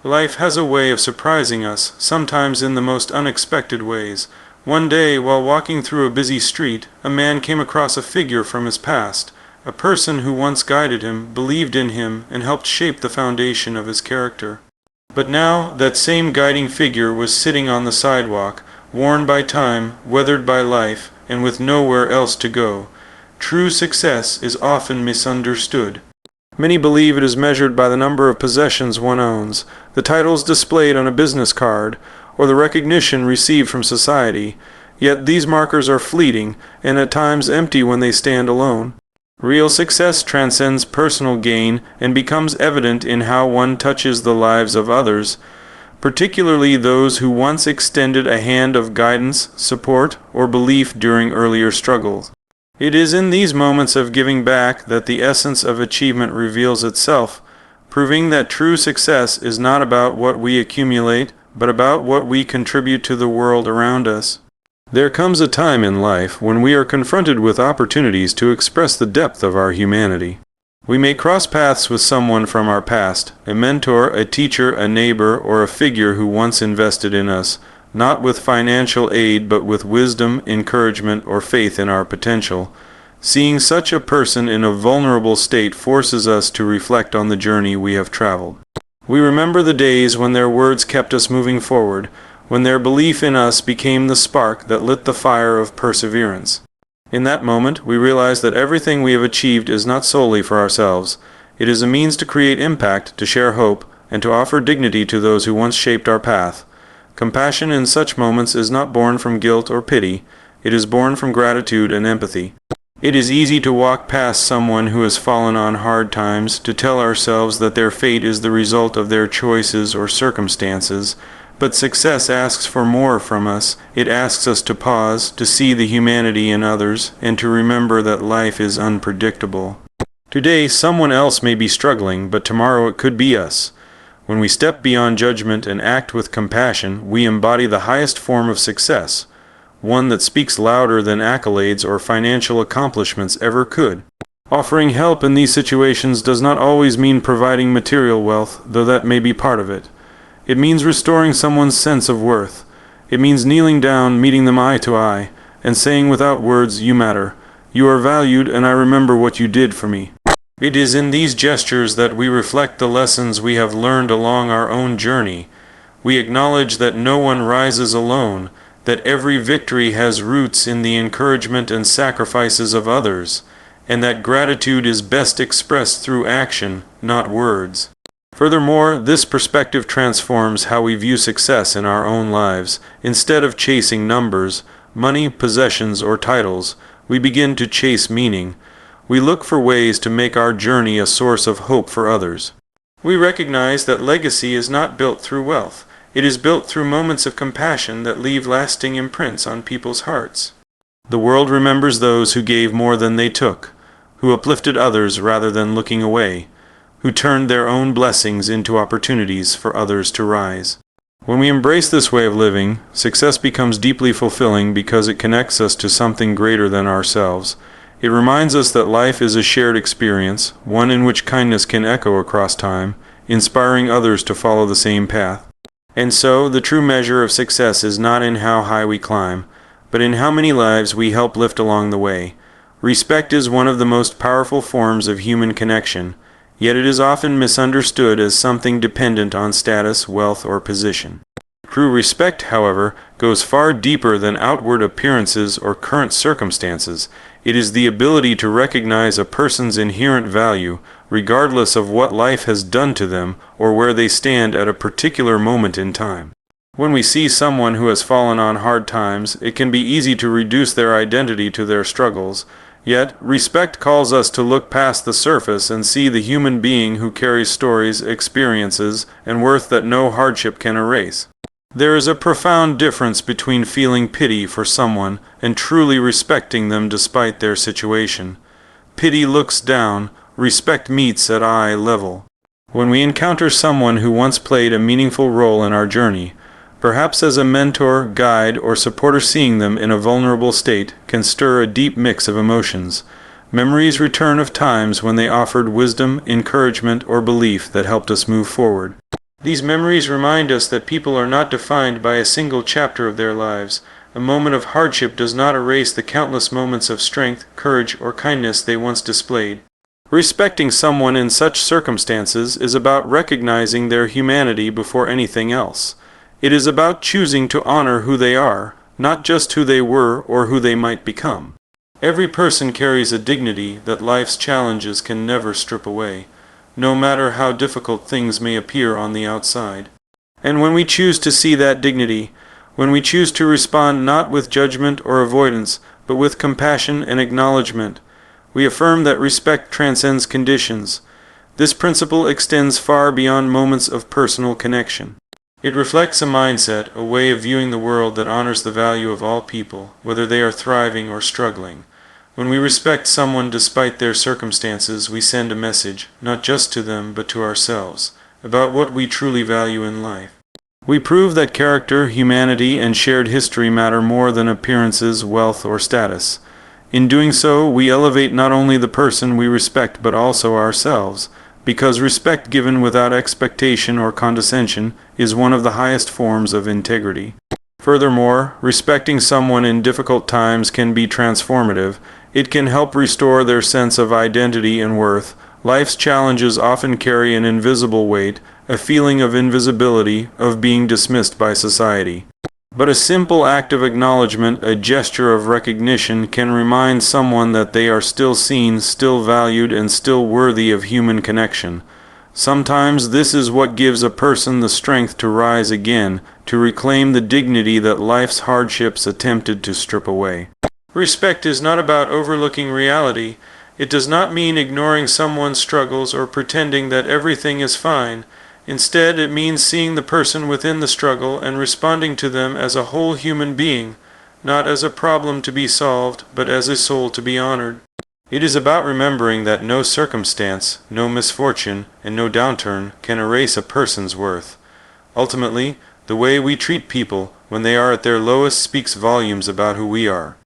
Life has a way of surprising us, sometimes in the most unexpected ways. One day, while walking through a busy street, a man came across a figure from his past, a person who once guided him, believed in him, and helped shape the foundation of his character. But now, that same guiding figure was sitting on the sidewalk, worn by time, weathered by life, and with nowhere else to go. True success is often misunderstood. Many believe it is measured by the number of possessions one owns, the titles displayed on a business card, or the recognition received from society. Yet these markers are fleeting, and at times empty when they stand alone. Real success transcends personal gain and becomes evident in how one touches the lives of others, particularly those who once extended a hand of guidance, support, or belief during earlier struggles. It is in these moments of giving back that the essence of achievement reveals itself, proving that true success is not about what we accumulate, but about what we contribute to the world around us. There comes a time in life when we are confronted with opportunities to express the depth of our humanity. We may cross paths with someone from our past, a mentor, a teacher, a neighbor, or a figure who once invested in us, not with financial aid but with wisdom, encouragement, or faith in our potential. Seeing such a person in a vulnerable state forces us to reflect on the journey we have traveled. We remember the days when their words kept us moving forward, when their belief in us became the spark that lit the fire of perseverance. In that moment, we realize that everything we have achieved is not solely for ourselves. It is a means to create impact, to share hope, and to offer dignity to those who once shaped our path. Compassion in such moments is not born from guilt or pity. It is born from gratitude and empathy. It is easy to walk past someone who has fallen on hard times, to tell ourselves that their fate is the result of their choices or circumstances. But success asks for more from us. It asks us to pause, to see the humanity in others, and to remember that life is unpredictable. Today, someone else may be struggling, but tomorrow it could be us. When we step beyond judgment and act with compassion, we embody the highest form of success, one that speaks louder than accolades or financial accomplishments ever could. Offering help in these situations does not always mean providing material wealth, though that may be part of it. It means restoring someone's sense of worth. It means kneeling down, meeting them eye to eye, and saying without words, "You matter. You are valued, and I remember what you did for me." It is in these gestures that we reflect the lessons we have learned along our own journey. We acknowledge that no one rises alone, that every victory has roots in the encouragement and sacrifices of others, and that gratitude is best expressed through action, not words. Furthermore, this perspective transforms how we view success in our own lives. Instead of chasing numbers, money, possessions, or titles, we begin to chase meaning. We look for ways to make our journey a source of hope for others. We recognize that legacy is not built through wealth. It is built through moments of compassion that leave lasting imprints on people's hearts. The world remembers those who gave more than they took, who uplifted others rather than looking away, who turned their own blessings into opportunities for others to rise. When we embrace this way of living, success becomes deeply fulfilling because it connects us to something greater than ourselves. It reminds us that life is a shared experience, one in which kindness can echo across time, inspiring others to follow the same path. And so, the true measure of success is not in how high we climb, but in how many lives we help lift along the way. Respect is one of the most powerful forms of human connection, yet it is often misunderstood as something dependent on status, wealth, or position. True respect, however, goes far deeper than outward appearances or current circumstances. It is the ability to recognize a person's inherent value, regardless of what life has done to them or where they stand at a particular moment in time. When we see someone who has fallen on hard times, it can be easy to reduce their identity to their struggles. Yet, respect calls us to look past the surface and see the human being who carries stories, experiences, and worth that no hardship can erase. There is a profound difference between feeling pity for someone and truly respecting them despite their situation. Pity looks down, respect meets at eye level. When we encounter someone who once played a meaningful role in our journey, perhaps as a mentor, guide, or supporter, seeing them in a vulnerable state can stir a deep mix of emotions. Memories return of times when they offered wisdom, encouragement, or belief that helped us move forward. These memories remind us that people are not defined by a single chapter of their lives. A moment of hardship does not erase the countless moments of strength, courage, or kindness they once displayed. Respecting someone in such circumstances is about recognizing their humanity before anything else. It is about choosing to honor who they are, not just who they were or who they might become. Every person carries a dignity that life's challenges can never strip away, no matter how difficult things may appear on the outside. And when we choose to see that dignity, when we choose to respond not with judgment or avoidance, but with compassion and acknowledgement, we affirm that respect transcends conditions. This principle extends far beyond moments of personal connection. It reflects a mindset, a way of viewing the world that honors the value of all people, whether they are thriving or struggling. When we respect someone despite their circumstances, we send a message, not just to them, but to ourselves, about what we truly value in life. We prove that character, humanity, and shared history matter more than appearances, wealth, or status. In doing so, we elevate not only the person we respect but also ourselves, because respect given without expectation or condescension is one of the highest forms of integrity. Furthermore, respecting someone in difficult times can be transformative. It can help restore their sense of identity and worth. Life's challenges often carry an invisible weight, a feeling of invisibility, of being dismissed by society. But a simple act of acknowledgement, a gesture of recognition, can remind someone that they are still seen, still valued, and still worthy of human connection. Sometimes this is what gives a person the strength to rise again, to reclaim the dignity that life's hardships attempted to strip away. Respect is not about overlooking reality. It does not mean ignoring someone's struggles or pretending that everything is fine. Instead, it means seeing the person within the struggle and responding to them as a whole human being, not as a problem to be solved, but as a soul to be honored. It is about remembering that no circumstance, no misfortune, and no downturn can erase a person's worth. Ultimately, the way we treat people when they are at their lowest speaks volumes about who we are.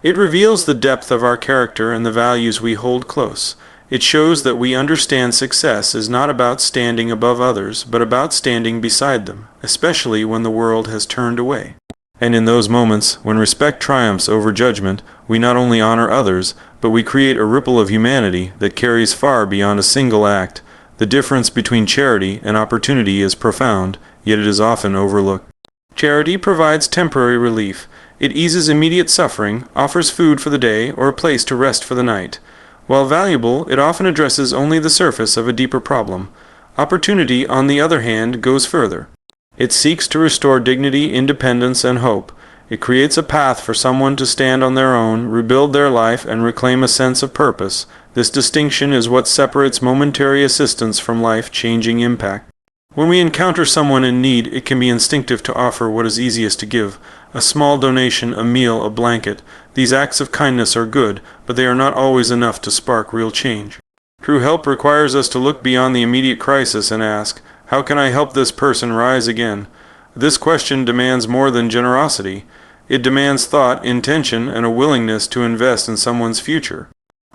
It reveals the depth of our character and the values we hold close. It shows that we understand success is not about standing above others, but about standing beside them, especially when the world has turned away. And in those moments, when respect triumphs over judgment, we not only honor others, but we create a ripple of humanity that carries far beyond a single act. The difference between charity and opportunity is profound, yet it is often overlooked. Charity provides temporary relief. It eases immediate suffering, offers food for the day, or a place to rest for the night. While valuable, it often addresses only the surface of a deeper problem. Opportunity, on the other hand, goes further. It seeks to restore dignity, independence, and hope. It creates a path for someone to stand on their own, rebuild their life, and reclaim a sense of purpose. This distinction is what separates momentary assistance from life-changing impact. When we encounter someone in need, it can be instinctive to offer what is easiest to give. A small donation, a meal, a blanket. These acts of kindness are good, but they are not always enough to spark real change. True help requires us to look beyond the immediate crisis and ask, how can I help this person rise again? This question demands more than generosity. It demands thought, intention, and a willingness to invest in someone's future.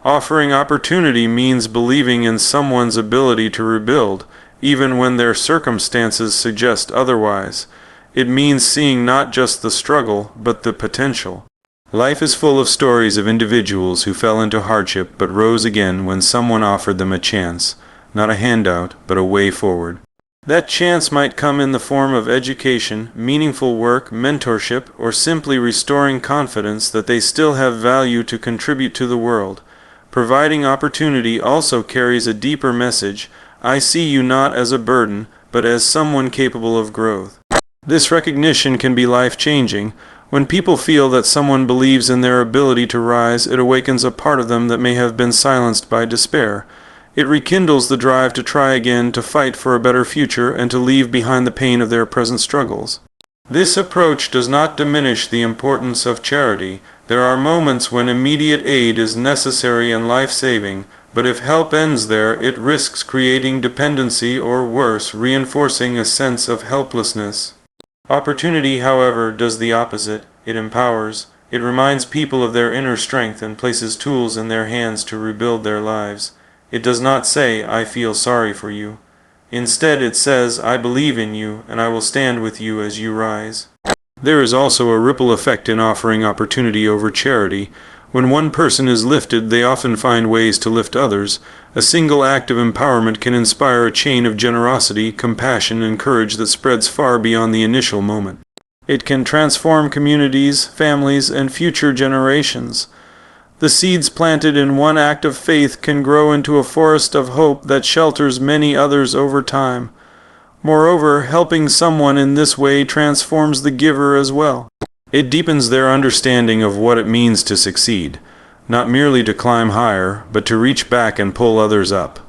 Offering opportunity means believing in someone's ability to rebuild, even when their circumstances suggest otherwise. It means seeing not just the struggle, but the potential. Life is full of stories of individuals who fell into hardship but rose again when someone offered them a chance, not a handout, but a way forward. That chance might come in the form of education, meaningful work, mentorship, or simply restoring confidence that they still have value to contribute to the world. Providing opportunity also carries a deeper message. I see you not as a burden, but as someone capable of growth. This recognition can be life-changing. When people feel that someone believes in their ability to rise, it awakens a part of them that may have been silenced by despair. It rekindles the drive to try again, to fight for a better future, and to leave behind the pain of their present struggles. This approach does not diminish the importance of charity. There are moments when immediate aid is necessary and life-saving, but if help ends there, it risks creating dependency or worse, reinforcing a sense of helplessness. Opportunity, however, does the opposite. It empowers. It reminds people of their inner strength and places tools in their hands to rebuild their lives. It does not say, I feel sorry for you. Instead, it says, "I believe in you, and I will stand with you as you rise." There is also a ripple effect in offering opportunity over charity. When one person is lifted, they often find ways to lift others. A single act of empowerment can inspire a chain of generosity, compassion, and courage that spreads far beyond the initial moment. It can transform communities, families, and future generations. The seeds planted in one act of faith can grow into a forest of hope that shelters many others over time. Moreover, helping someone in this way transforms the giver as well. It deepens their understanding of what it means to succeed, not merely to climb higher, but to reach back and pull others up.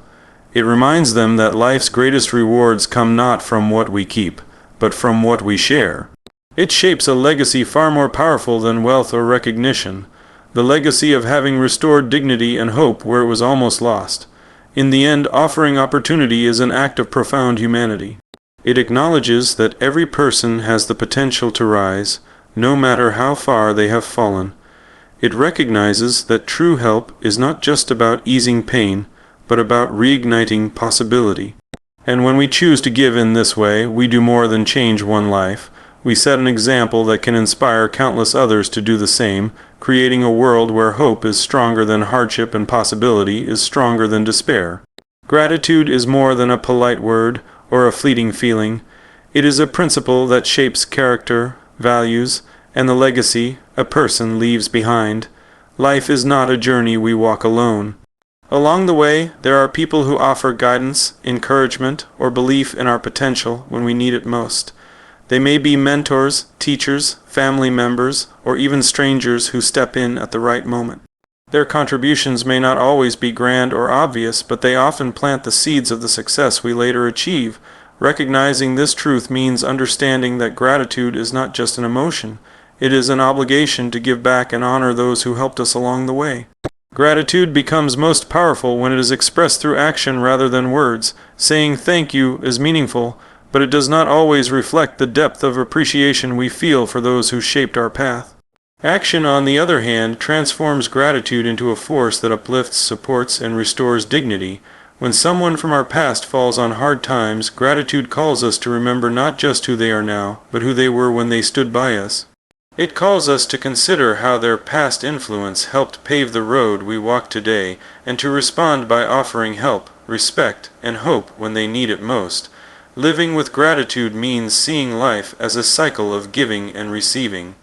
It reminds them that life's greatest rewards come not from what we keep, but from what we share. It shapes a legacy far more powerful than wealth or recognition, the legacy of having restored dignity and hope where it was almost lost. In the end, offering opportunity is an act of profound humanity. It acknowledges that every person has the potential to rise, no matter how far they have fallen. It recognizes that true help is not just about easing pain, but about reigniting possibility. And when we choose to give in this way, we do more than change one life. We set an example that can inspire countless others to do the same, creating a world where hope is stronger than hardship and possibility is stronger than despair. Gratitude is more than a polite word or a fleeting feeling. It is a principle that shapes character, values, and the legacy a person leaves behind. Life is not a journey we walk alone. Along the way, there are people who offer guidance, encouragement, or belief in our potential when we need it most. They may be mentors, teachers, family members, or even strangers who step in at the right moment. Their contributions may not always be grand or obvious, but they often plant the seeds of the success we later achieve. Recognizing this truth means understanding that gratitude is not just an emotion. It is an obligation to give back and honor those who helped us along the way. Gratitude becomes most powerful when it is expressed through action rather than words. Saying thank you is meaningful, but it does not always reflect the depth of appreciation we feel for those who shaped our path. Action, on the other hand, transforms gratitude into a force that uplifts, supports, and restores dignity. When someone from our past falls on hard times, gratitude calls us to remember not just who they are now, but who they were when they stood by us. It calls us to consider how their past influence helped pave the road we walk today, and to respond by offering help, respect, and hope when they need it most. Living with gratitude means seeing life as a cycle of giving and receiving.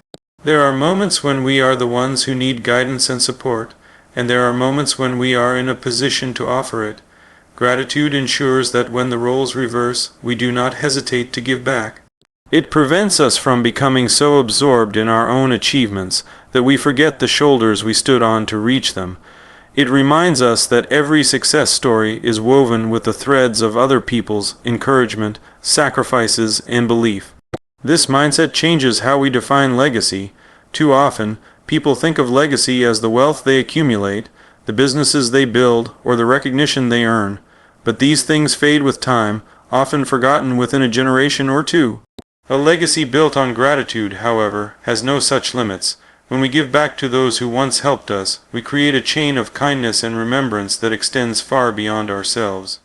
There are moments when we are the ones who need guidance and support, and there are moments when we are in a position to offer it. Gratitude ensures that when the roles reverse, we do not hesitate to give back. It prevents us from becoming so absorbed in our own achievements that we forget the shoulders we stood on to reach them. It reminds us that every success story is woven with the threads of other people's encouragement, sacrifices, and belief. This mindset changes how we define legacy. Too often, people think of legacy as the wealth they accumulate, the businesses they build, or the recognition they earn. But these things fade with time, often forgotten within a generation or two. A legacy built on gratitude, however, has no such limits. When we give back to those who once helped us, we create a chain of kindness and remembrance that extends far beyond ourselves.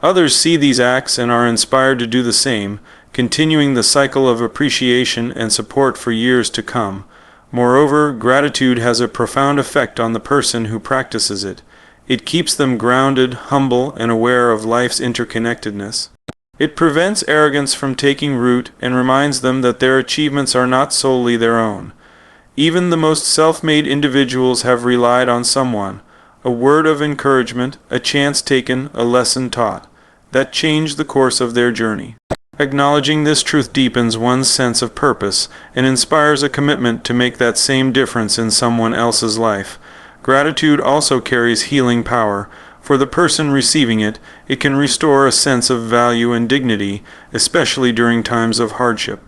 Others see these acts and are inspired to do the same, continuing the cycle of appreciation and support for years to come. Moreover, gratitude has a profound effect on the person who practices it. It keeps them grounded, humble, and aware of life's interconnectedness. It prevents arrogance from taking root and reminds them that their achievements are not solely their own. Even the most self-made individuals have relied on someone, a word of encouragement, a chance taken, a lesson taught, that changed the course of their journey. Acknowledging this truth deepens one's sense of purpose and inspires a commitment to make that same difference in someone else's life. Gratitude also carries healing power. For the person receiving it, it can restore a sense of value and dignity, especially during times of hardship.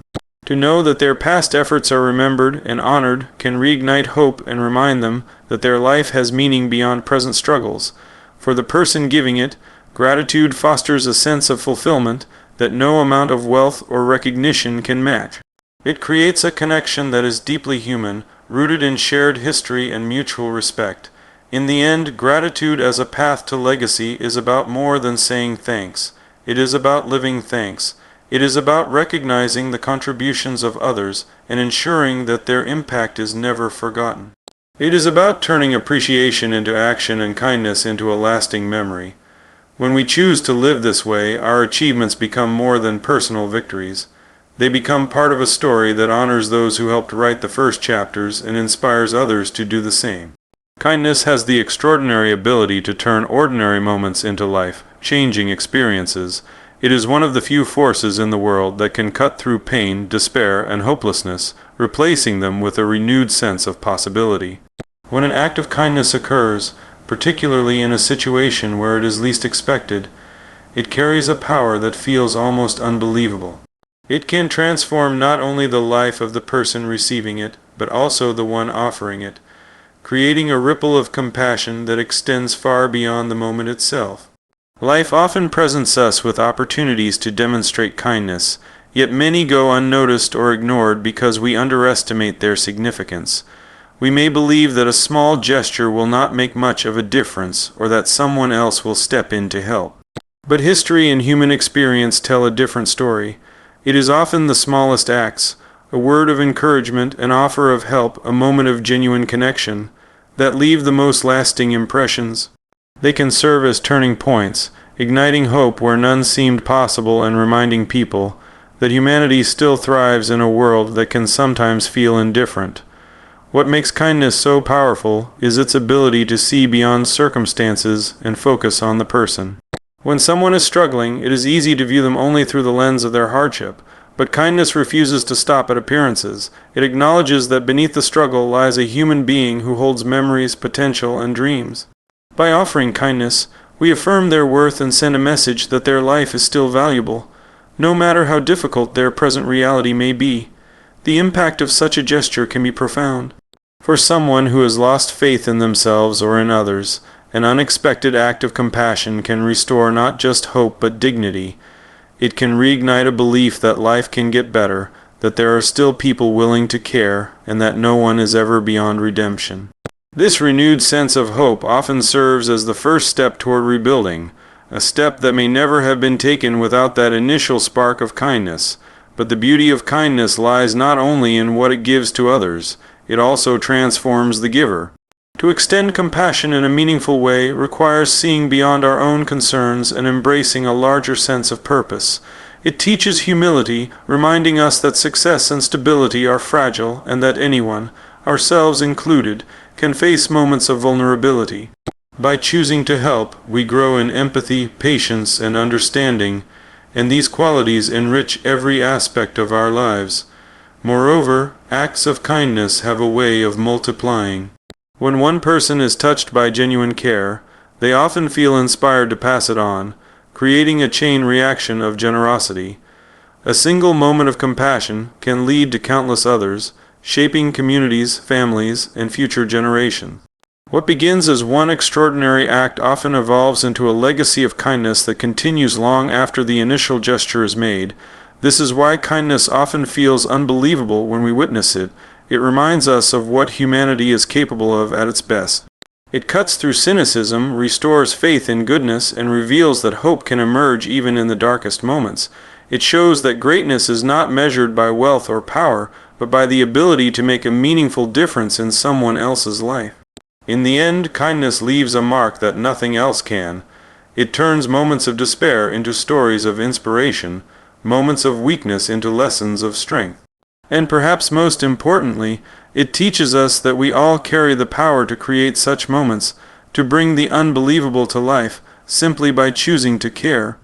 To know that their past efforts are remembered and honored can reignite hope and remind them that their life has meaning beyond present struggles. For the person giving it, gratitude fosters a sense of fulfillment that no amount of wealth or recognition can match. It creates a connection that is deeply human, rooted in shared history and mutual respect. In the end, gratitude as a path to legacy is about more than saying thanks. It is about living thanks. It is about recognizing the contributions of others and ensuring that their impact is never forgotten. It is about turning appreciation into action and kindness into a lasting memory. When we choose to live this way, our achievements become more than personal victories. They become part of a story that honors those who helped write the first chapters and inspires others to do the same. Kindness has the extraordinary ability to turn ordinary moments into life-changing experiences. It is one of the few forces in the world that can cut through pain, despair, and hopelessness, replacing them with a renewed sense of possibility. When an act of kindness occurs, particularly in a situation where it is least expected, it carries a power that feels almost unbelievable. It can transform not only the life of the person receiving it, but also the one offering it, creating a ripple of compassion that extends far beyond the moment itself. Life often presents us with opportunities to demonstrate kindness, yet many go unnoticed or ignored because we underestimate their significance. We may believe that a small gesture will not make much of a difference, or that someone else will step in to help. But history and human experience tell a different story. It is often the smallest acts, a word of encouragement, an offer of help, a moment of genuine connection, that leave the most lasting impressions. They can serve as turning points, igniting hope where none seemed possible and reminding people that humanity still thrives in a world that can sometimes feel indifferent. What makes kindness so powerful is its ability to see beyond circumstances and focus on the person. When someone is struggling, it is easy to view them only through the lens of their hardship, but kindness refuses to stop at appearances. It acknowledges that beneath the struggle lies a human being who holds memories, potential, and dreams. By offering kindness, we affirm their worth and send a message that their life is still valuable, no matter how difficult their present reality may be. The impact of such a gesture can be profound. For someone who has lost faith in themselves or in others, an unexpected act of compassion can restore not just hope but dignity. It can reignite a belief that life can get better, that there are still people willing to care, and that no one is ever beyond redemption. This renewed sense of hope often serves as the first step toward rebuilding, a step that may never have been taken without that initial spark of kindness. But the beauty of kindness lies not only in what it gives to others, it also transforms the giver. To extend compassion in a meaningful way requires seeing beyond our own concerns and embracing a larger sense of purpose. It teaches humility, reminding us that success and stability are fragile and that anyone, ourselves included, can face moments of vulnerability. By choosing to help, we grow in empathy, patience, and understanding, and these qualities enrich every aspect of our lives. Moreover, acts of kindness have a way of multiplying. When one person is touched by genuine care, they often feel inspired to pass it on, creating a chain reaction of generosity. A single moment of compassion can lead to countless others, shaping communities, families, and future generations. What begins as one extraordinary act often evolves into a legacy of kindness that continues long after the initial gesture is made. This is why kindness often feels unbelievable when we witness it. It reminds us of what humanity is capable of at its best. It cuts through cynicism, restores faith in goodness, and reveals that hope can emerge even in the darkest moments. It shows that greatness is not measured by wealth or power, but by the ability to make a meaningful difference in someone else's life. In the end, kindness leaves a mark that nothing else can. It turns moments of despair into stories of inspiration, moments of weakness into lessons of strength. And perhaps most importantly, it teaches us that we all carry the power to create such moments, to bring the unbelievable to life, simply by choosing to care.